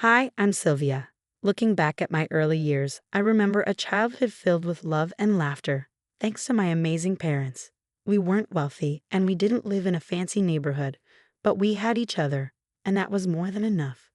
Hi, I'm Sylvia. Looking back at my early years, I remember a childhood filled with love and laughter, thanks to my amazing parents. We weren't wealthy and we didn't live in a fancy neighborhood, but we had each other, and that was more than enough.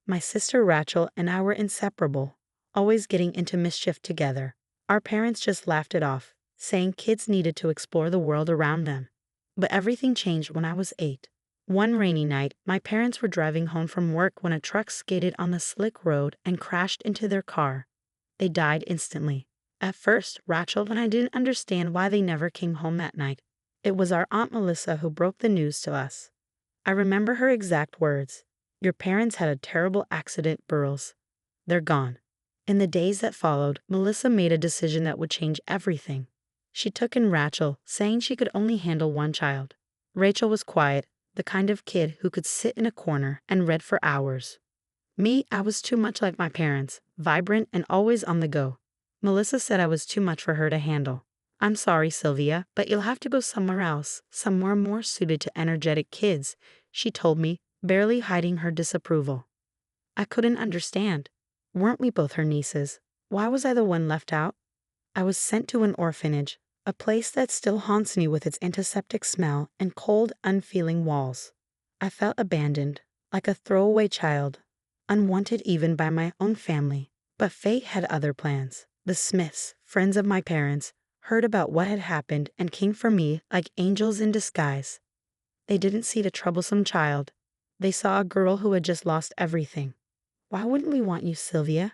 My sister Rachel and I were inseparable, always getting into mischief together. Our parents just laughed it off, saying kids needed to explore the world around them. But everything changed when I was 8. One rainy night, my parents were driving home from work when a truck skidded on the slick road and crashed into their car. They died instantly. At first, Rachel and I didn't understand why they never came home that night. It was our Aunt Melissa who broke the news to us. I remember her exact words. Your parents had a terrible accident, Burroughs. They're gone. In the days that followed, Melissa made a decision that would change everything. She took in Rachel, saying she could only handle one child. Rachel was quiet, the kind of kid who could sit in a corner and read for hours. Me, I was too much like my parents, vibrant and always on the go. Melissa said I was too much for her to handle. I'm sorry, Sylvia, but you'll have to go somewhere else, somewhere more suited to energetic kids, she told me, barely hiding her disapproval. I couldn't understand. Weren't we both her nieces? Why was I the one left out? I was sent to an orphanage, a place that still haunts me with its antiseptic smell and cold, unfeeling walls. I felt abandoned, like a throwaway child, unwanted even by my own family. But fate had other plans. The Smiths, friends of my parents, heard about what had happened and came for me like angels in disguise. They didn't see the troublesome child. They saw a girl who had just lost everything. Why wouldn't we want you, Sylvia?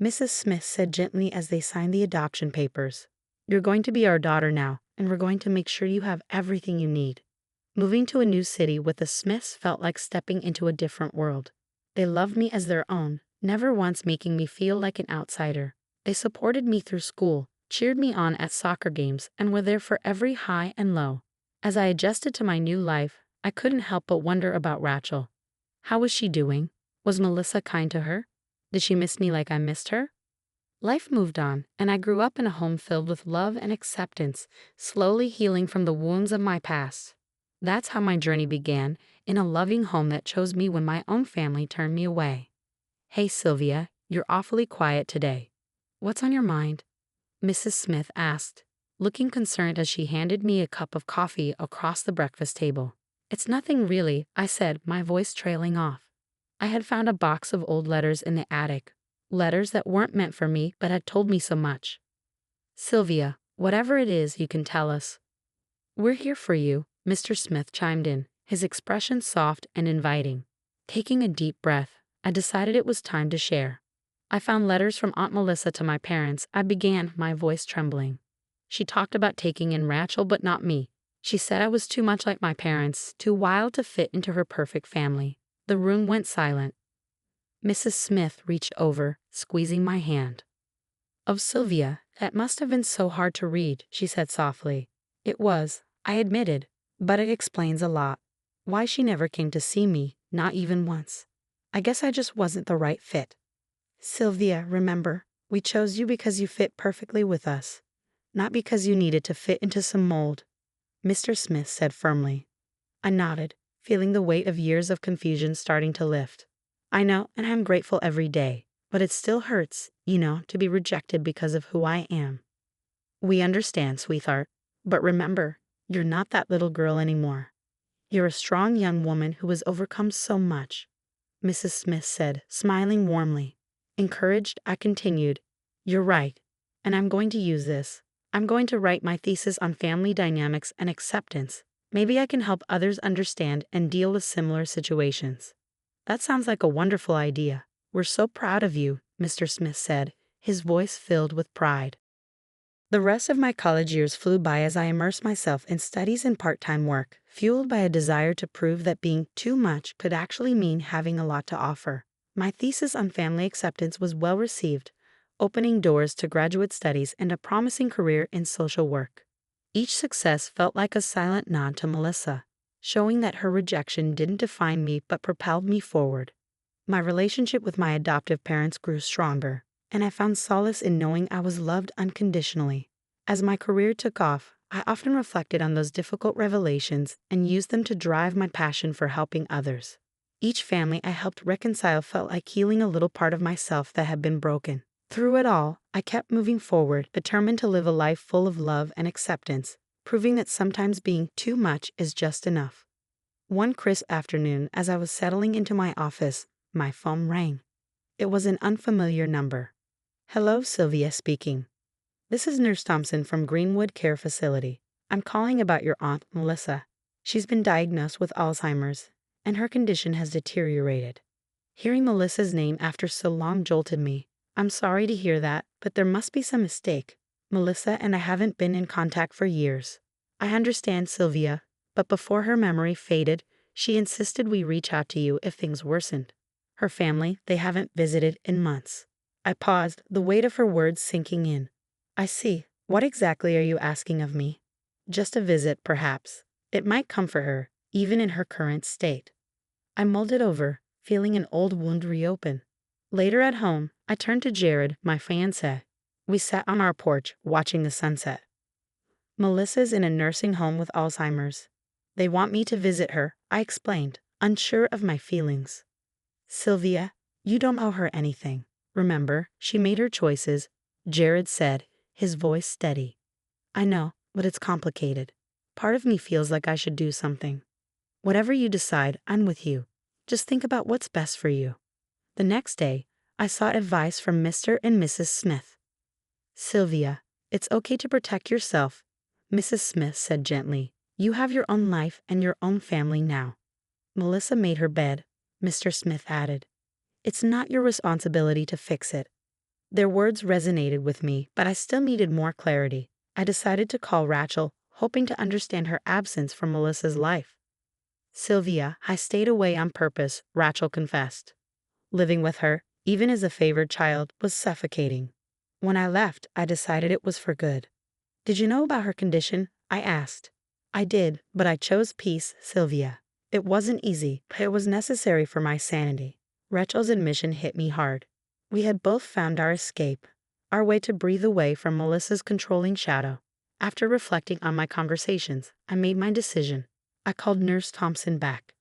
Mrs. Smith said gently as they signed the adoption papers. You're going to be our daughter now, and we're going to make sure you have everything you need. Moving to a new city with the Smiths felt like stepping into a different world. They loved me as their own, never once making me feel like an outsider. They supported me through school, cheered me on at soccer games, and were there for every high and low. As I adjusted to my new life, I couldn't help but wonder about Rachel. How was she doing? Was Melissa kind to her? Did she miss me like I missed her? Life moved on, and I grew up in a home filled with love and acceptance, slowly healing from the wounds of my past. That's how my journey began, in a loving home that chose me when my own family turned me away. Hey Sylvia, you're awfully quiet today. What's on your mind? Mrs. Smith asked, looking concerned as she handed me a cup of coffee across the breakfast table. It's nothing really, I said, my voice trailing off. I had found a box of old letters in the attic, letters that weren't meant for me but had told me so much. Sylvia, whatever it is, you can tell us. We're here for you, Mr. Smith chimed in, his expression soft and inviting. Taking a deep breath, I decided it was time to share. I found letters from Aunt Melissa to my parents. I began, my voice trembling. She talked about taking in Rachel but not me. She said I was too much like my parents, too wild to fit into her perfect family. The room went silent. Mrs. Smith reached over, squeezing my hand. "Oh, Sylvia, that must have been so hard to read," she said softly. "It was," I admitted, "but it explains a lot. Why she never came to see me, not even once. I guess I just wasn't the right fit. Sylvia, remember, we chose you because you fit perfectly with us, not because you needed to fit into some mold," Mr. Smith said firmly. I nodded, feeling the weight of years of confusion starting to lift. I know, and I'm grateful every day, but it still hurts, to be rejected because of who I am. We understand, sweetheart, but remember, you're not that little girl anymore. You're a strong young woman who has overcome so much, Mrs. Smith said, smiling warmly. Encouraged, I continued, "You're right, and I'm going to use this. I'm going to write my thesis on family dynamics and acceptance. Maybe I can help others understand and deal with similar situations." That sounds like a wonderful idea. We're so proud of you, Mr. Smith said, his voice filled with pride. The rest of my college years flew by as I immersed myself in studies and part-time work, fueled by a desire to prove that being too much could actually mean having a lot to offer. My thesis on family acceptance was well received, opening doors to graduate studies and a promising career in social work. Each success felt like a silent nod to Melissa, showing that her rejection didn't define me but propelled me forward. My relationship with my adoptive parents grew stronger, and I found solace in knowing I was loved unconditionally. As my career took off, I often reflected on those difficult revelations and used them to drive my passion for helping others. Each family I helped reconcile felt like healing a little part of myself that had been broken. Through it all, I kept moving forward, determined to live a life full of love and acceptance, proving that sometimes being too much is just enough. One crisp afternoon, as I was settling into my office, my phone rang. It was an unfamiliar number. "Hello, Sylvia speaking. This is Nurse Thompson from Greenwood Care Facility. I'm calling about your aunt, Melissa. She's been diagnosed with Alzheimer's, and her condition has deteriorated." Hearing Melissa's name after so long jolted me. "I'm sorry to hear that, but there must be some mistake. Melissa and I haven't been in contact for years." "I understand, Sylvia, but before her memory faded, she insisted we reach out to you if things worsened. Her family, they haven't visited in months." I paused, the weight of her words sinking in. "I see. What exactly are you asking of me?" "Just a visit, perhaps. It might comfort her, even in her current state." I mulled it over, feeling an old wound reopen. Later at home, I turned to Jared, my fiancé. We sat on our porch, watching the sunset. "Melissa's in a nursing home with Alzheimer's. They want me to visit her," I explained, unsure of my feelings. "Sylvia, you don't owe her anything. Remember, she made her choices," Jared said, his voice steady. "I know, but it's complicated. Part of me feels like I should do something." "Whatever you decide, I'm with you. Just think about what's best for you." The next day, I sought advice from Mr. and Mrs. Smith. "Sylvia, it's okay to protect yourself," Mrs. Smith said gently. "You have your own life and your own family now." "Melissa made her bed," Mr. Smith added. "It's not your responsibility to fix it." Their words resonated with me, but I still needed more clarity. I decided to call Rachel, hoping to understand her absence from Melissa's life. "Sylvia, I stayed away on purpose," Rachel confessed. "Living with her, even as a favored child, was suffocating. When I left, I decided it was for good." "Did you know about her condition?" I asked. "I did, but I chose peace, Sylvia. It wasn't easy, but it was necessary for my sanity." Rachel's admission hit me hard. We had both found our escape, our way to breathe away from Melissa's controlling shadow. After reflecting on my conversations, I made my decision. I called Nurse Thompson back.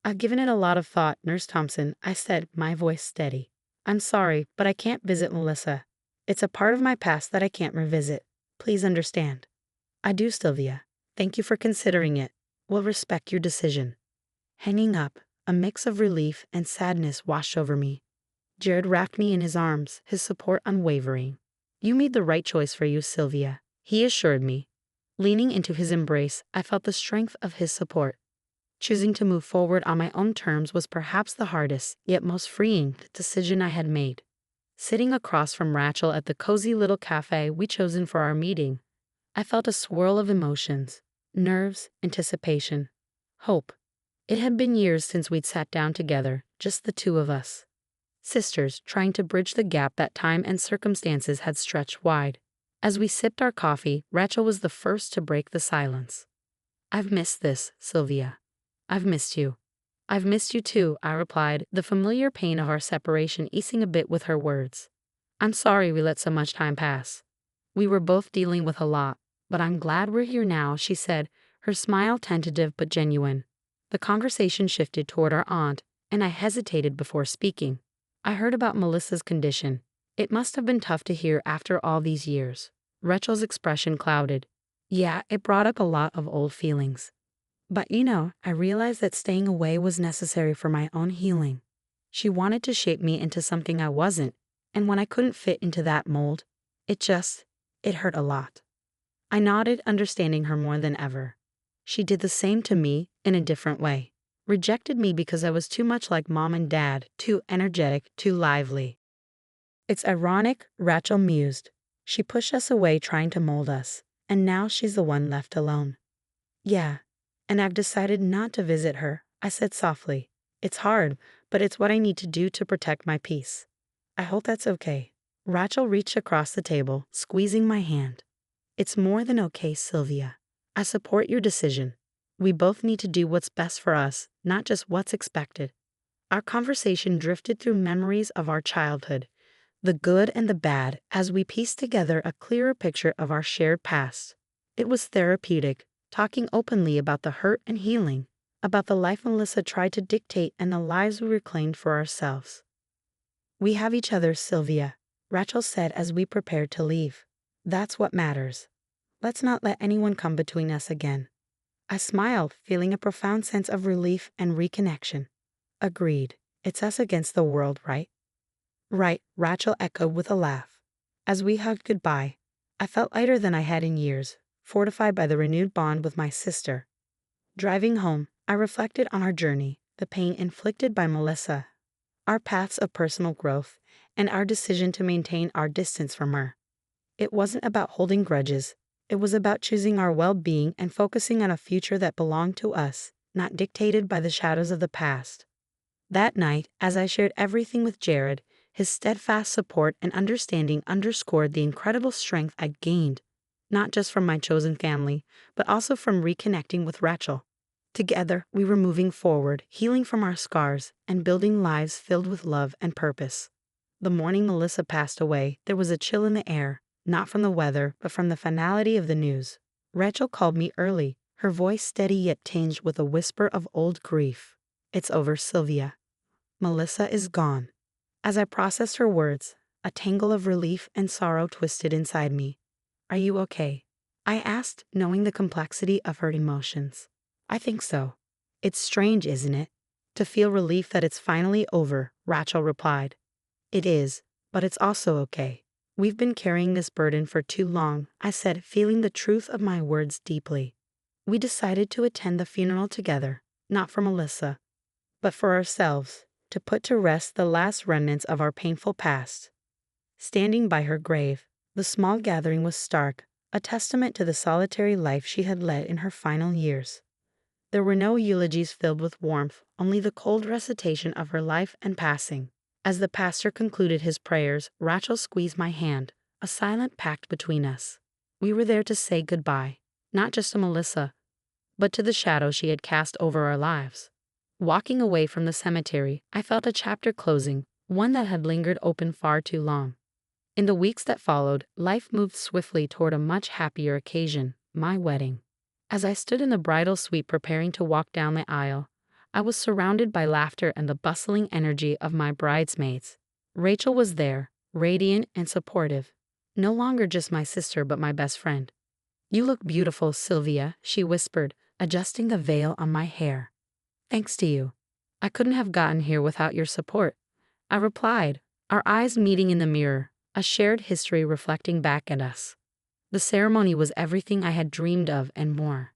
"I've given it a lot of thought, Nurse Thompson," I said, my voice steady. "I'm sorry, but I can't visit Melissa. It's a part of my past that I can't revisit. Please understand." "I do, Sylvia. Thank you for considering it. We'll respect your decision." Hanging up, a mix of relief and sadness washed over me. Jared wrapped me in his arms, his support unwavering. "You made the right choice for you, Sylvia," he assured me. Leaning into his embrace, I felt the strength of his support. Choosing to move forward on my own terms was perhaps the hardest, yet most freeing, decision I had made. Sitting across from Rachel at the cozy little cafe we'd chosen for our meeting, I felt a swirl of emotions: nerves, anticipation, hope. It had been years since we'd sat down together, just the two of us. Sisters trying to bridge the gap that time and circumstances had stretched wide. As we sipped our coffee, Rachel was the first to break the silence. "I've missed this, Sylvia. I've missed you." "I've missed you too," I replied, the familiar pain of our separation easing a bit with her words. "I'm sorry we let so much time pass. We were both dealing with a lot, but I'm glad we're here now," she said, her smile tentative but genuine. The conversation shifted toward our aunt, and I hesitated before speaking. "I heard about Melissa's condition. It must have been tough to hear after all these years." Rachel's expression clouded. "Yeah, it brought up a lot of old feelings. But I realized that staying away was necessary for my own healing. She wanted to shape me into something I wasn't, and when I couldn't fit into that mold, it hurt a lot." I nodded, understanding her more than ever. She did the same to me, in a different way. Rejected me because I was too much like mom and dad, too energetic, too lively. "It's ironic," Rachel mused. "She pushed us away trying to mold us, and now she's the one left alone." "Yeah, and I've decided not to visit her," I said softly. "It's hard, but it's what I need to do to protect my peace." "I hope that's okay." Rachel reached across the table, squeezing my hand. "It's more than okay, Sylvia. I support your decision. We both need to do what's best for us, not just what's expected." Our conversation drifted through memories of our childhood, the good and the bad, as we pieced together a clearer picture of our shared past. It was therapeutic, talking openly about the hurt and healing, about the life Melissa tried to dictate and the lives we reclaimed for ourselves. We have each other, Sylvia, Rachel said as we prepared to leave. That's what matters. Let's not let anyone come between us again. I smiled, feeling a profound sense of relief and reconnection. Agreed. It's us against the world, right? Right, Rachel echoed with a laugh. As we hugged goodbye, I felt lighter than I had in years, fortified by the renewed bond with my sister. Driving home, I reflected on our journey, the pain inflicted by Melissa, our paths of personal growth, and our decision to maintain our distance from her. It wasn't about holding grudges. It was about choosing our well-being and focusing on a future that belonged to us, not dictated by the shadows of the past. That night, as I shared everything with Jared, his steadfast support and understanding underscored the incredible strength I'd gained, not just from my chosen family, but also from reconnecting with Rachel. Together, we were moving forward, healing from our scars, and building lives filled with love and purpose. The morning Melissa passed away, there was a chill in the air, not from the weather, but from the finality of the news. Rachel called me early, her voice steady yet tinged with a whisper of old grief. "It's over, Sylvia. Melissa is gone." As I processed her words, a tangle of relief and sorrow twisted inside me. "Are you okay?" I asked, knowing the complexity of her emotions. "I think so. It's strange, isn't it? To feel relief that it's finally over," Rachel replied. "It is, but it's also okay. We've been carrying this burden for too long," I said, feeling the truth of my words deeply. We decided to attend the funeral together, not for Melissa, but for ourselves, to put to rest the last remnants of our painful past. Standing by her grave, the small gathering was stark, a testament to the solitary life she had led in her final years. There were no eulogies filled with warmth, only the cold recitation of her life and passing. As the pastor concluded his prayers, Rachel squeezed my hand, a silent pact between us. We were there to say goodbye, not just to Melissa, but to the shadow she had cast over our lives. Walking away from the cemetery, I felt a chapter closing, one that had lingered open far too long. In the weeks that followed, life moved swiftly toward a much happier occasion, my wedding. As I stood in the bridal suite preparing to walk down the aisle, I was surrounded by laughter and the bustling energy of my bridesmaids. Rachel was there, radiant and supportive, no longer just my sister but my best friend. "You look beautiful, Sylvia," she whispered, adjusting the veil on my hair. "Thanks to you. I couldn't have gotten here without your support," I replied, our eyes meeting in the mirror, a shared history reflecting back at us. The ceremony was everything I had dreamed of and more.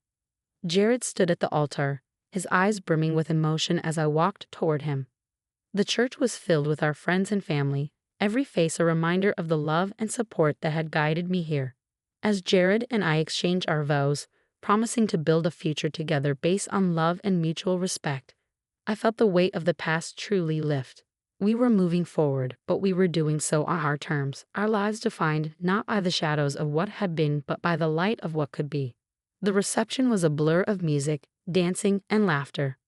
Jared stood at the altar, his eyes brimming with emotion as I walked toward him. The church was filled with our friends and family, every face a reminder of the love and support that had guided me here. As Jared and I exchanged our vows, promising to build a future together based on love and mutual respect, I felt the weight of the past truly lift. We were moving forward, but we were doing so on our terms, our lives defined not by the shadows of what had been but by the light of what could be. The reception was a blur of music, dancing, and laughter.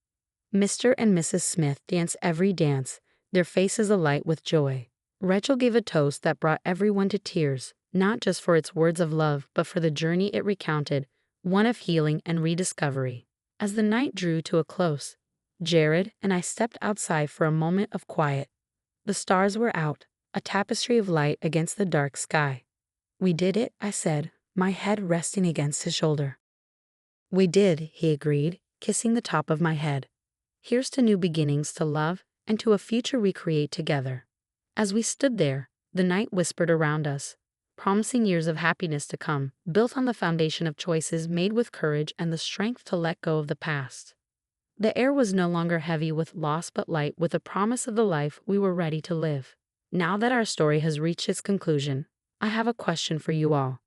Mr. and Mrs. Smith danced every dance, their faces alight with joy. Rachel gave a toast that brought everyone to tears, not just for its words of love but for the journey it recounted, one of healing and rediscovery. As the night drew to a close, Jared and I stepped outside for a moment of quiet. The stars were out, a tapestry of light against the dark sky. "We did it," I said, my head resting against his shoulder. "We did," he agreed, kissing the top of my head. "Here's to new beginnings, to love, and to a future we create together." As we stood there, the night whispered around us, promising years of happiness to come, built on the foundation of choices made with courage and the strength to let go of the past. The air was no longer heavy with loss but light with the promise of the life we were ready to live. Now that our story has reached its conclusion, I have a question for you all.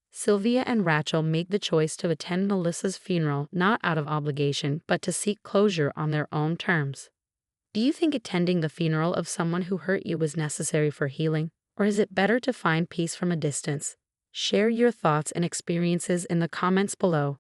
Sylvia and Rachel made the choice to attend Melissa's funeral not out of obligation but to seek closure on their own terms. Do you think attending the funeral of someone who hurt you was necessary for healing, or is it better to find peace from a distance? Share your thoughts and experiences in the comments below.